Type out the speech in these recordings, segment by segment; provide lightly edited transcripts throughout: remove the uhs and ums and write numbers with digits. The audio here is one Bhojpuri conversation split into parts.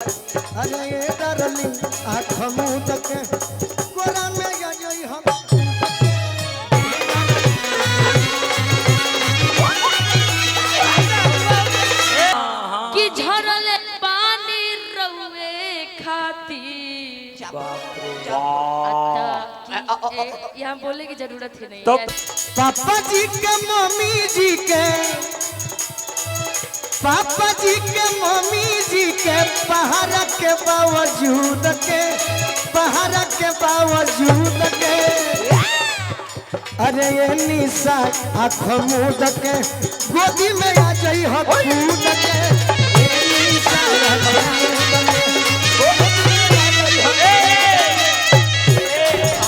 अरे ये डार्लिंग आँख मूंद के कोरा में गई हम कि झरले पानी रहुए खाती। यहाँ बोलने की जरूरत ही नहीं तो है। पापा जी के मम्मी जी के पापा जी के मम्मी जी के पहाड़ के बावजूद के अरे ये निशा आँख मूंद के गोदी में आ जाई हो कूद के ये निशा आँख मूंद के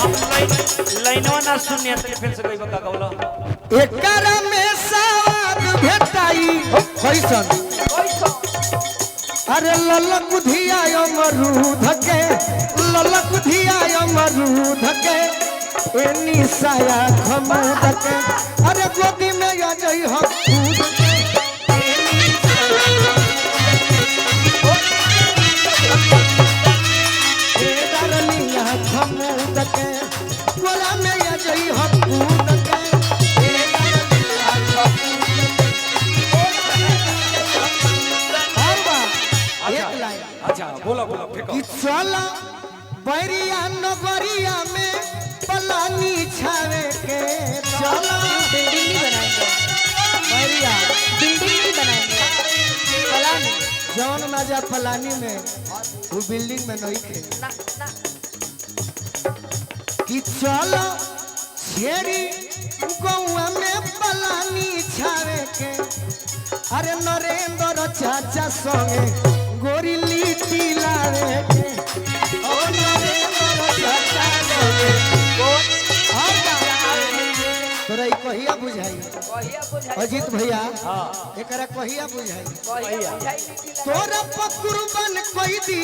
लाइनवा ना सुनिया तो फिर से कोई बका गौला एकरा में स्वाद भेटाई कैसन अरे ललक धिया मरूद के ए निशाया खमूद के अरे गोदी में आ जाई हो कूद के ए डार्लिंग खमूद के गोला में आ जाई हो कूद के अच्छा बोला बोला फेंको चला बैरिया नगरिया में पलानी छावे के चला बिल्डिंग नहीं बनाएंगे, बैरिया बिल्डिंग नहीं बनाएंगे, पलानी जौन मजा पलानी में वो बिल्डिंग में नहीं थे कि चलो छेरी गौआ में पलानी छावे के अरे नरेंद्र चाचा संगे गोरी लिट्टी लावे के ओ नरेंद्र चाचा संगे तोरा ई कहिया बुझाई अजीत भैया एकरा कहिया बुझाई तोरा पकुरबन कोई दी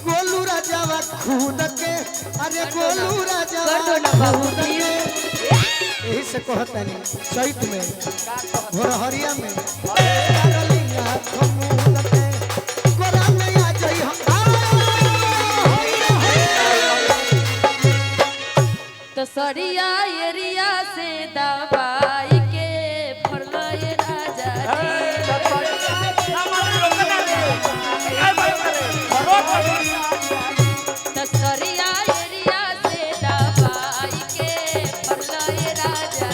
गोलू राजावा खुद के अरे गोलू राजावा खुद के यही से कहतनी चैत में भोरहरिया में डार्लिंग खमूद के गोरा में आ जाई हम तो सरिया एरिया से दवाई के फरलाए राजा तो सरिया एरिया से दवाई के फरलाए राजा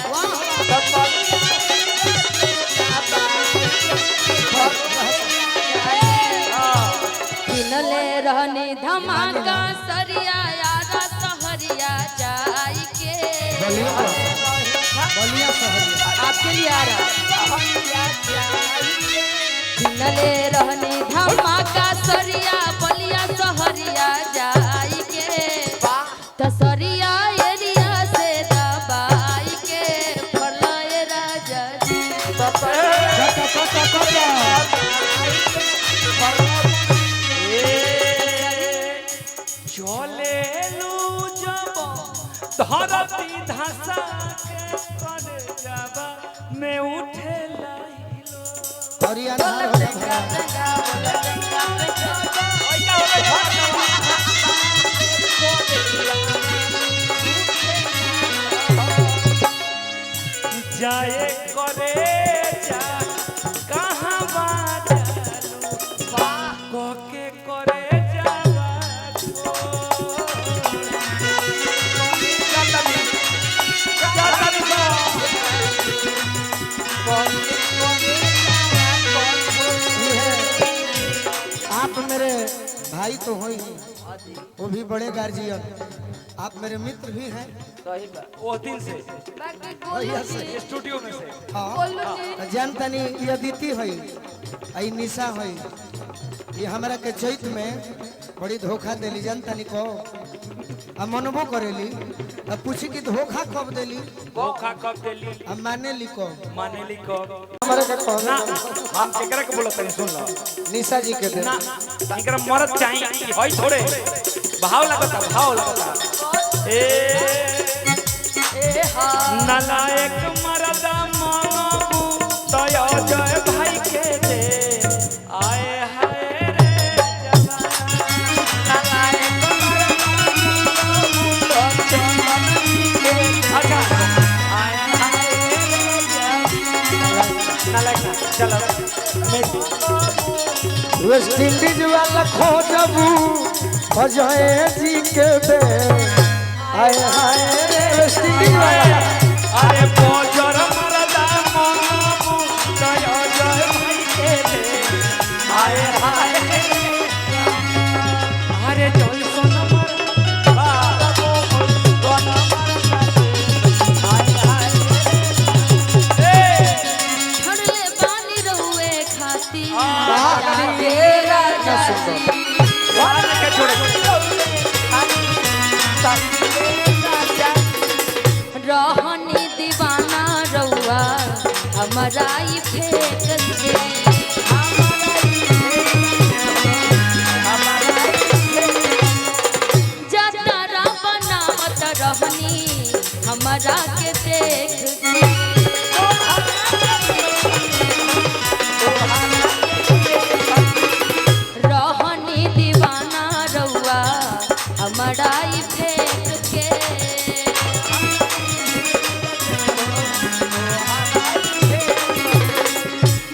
किनले रहनी धमाका सरिया यारा सहरिया जाई के बलिया शहर आपके लिए आ रहा किनले रहनी धमाका सरिया बलिया सहरिया जाई के तसरिया एरिया से दबाई के फरलाए राजा जी चले लू जब धरती धसा के कर जाबा में उठे लाइलो हरिया धार हो जा जाए करे जा कहाँ बाजालू कोके करे जावा आप मेरे भाई तो हो ही वो भी बड़े गार्जियन आप मेरे मित्र भी हैं वो दिन से भैया से स्टूडियो में से हाँ जान तनी ये अदिति है आई निशा है ये हमारा के चैत में बड़ी धोखा देली जान तनी को आ मनबो करेली आ पूछी कि धोखा कब देली धोखा कब देली आ माने ली को मानेली कब हमारे के कहो ना हम एकरा के बोलत नहीं सुन लो निशा जी के दे ना एकरा मरद चाहिए होई थोड़े भाव लगता ए नालायक मरदा मांगू दया जय भाई के दे आए हाय रे वेस्ट इंडीज वाला खोजबू अजय जी के दे हाय हाय वेस्ट इंडीज वाला अरे बोजर मरदा मामू जय जय भाई के दे हाय हाय अरे जय सोना मरदा सोना मरदा हाय हाय छड़ले बानी रहुए खाती राजा सुंदर वाला के छोड़े रहनी दीवाना रहुआ हमारा ही फेंक दे जतरा बनावत रहनी हमारा के देख दे रहनी दीवाना रहुआ हमारा ही फेंक के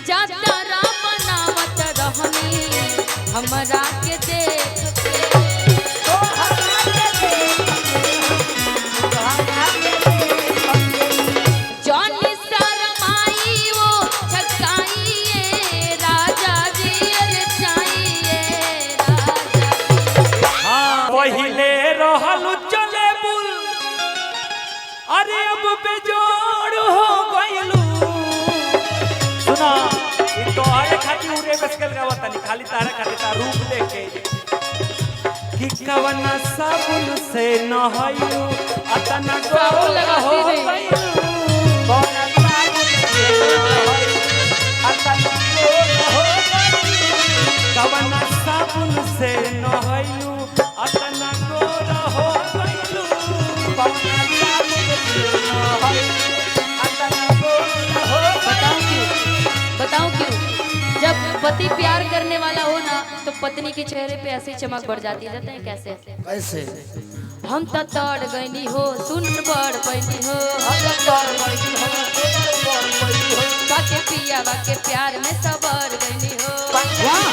जतरा बनावत रहनी हमारा के देख के जॉनी शरमाई वो छकाइए राजा जी अरे चाहिए राजा पहिले रहलु चले बुल अरे अब बेजोड़ हो गइलू सुना ई तोहरे खातिर उरे बसकल गावतनी खाली तारा खातिर ता रूप लेके कि कवना साबुन से नहायू अतना साबुन लगाती हो नहीं। गइलू कवना साबुन से नहायू अतना हो गइलू कवना साबुन से नहायू अतना गोरा हो गइलू कवना साबुन से नहायू अतना गोरा हो बताऊं क्यों जब पति प्यार करने वाला हो ना तो पत्नी के चेहरे पे ऐसी चमक बढ़ जाती है जाते हैं कैसे कैसे हम तो तड़ गईनी हो सुन बड़ पैनी हो हम तो तड़ गईनी हो बाके पिया बाके प्यार में सबर गईनी हो वाह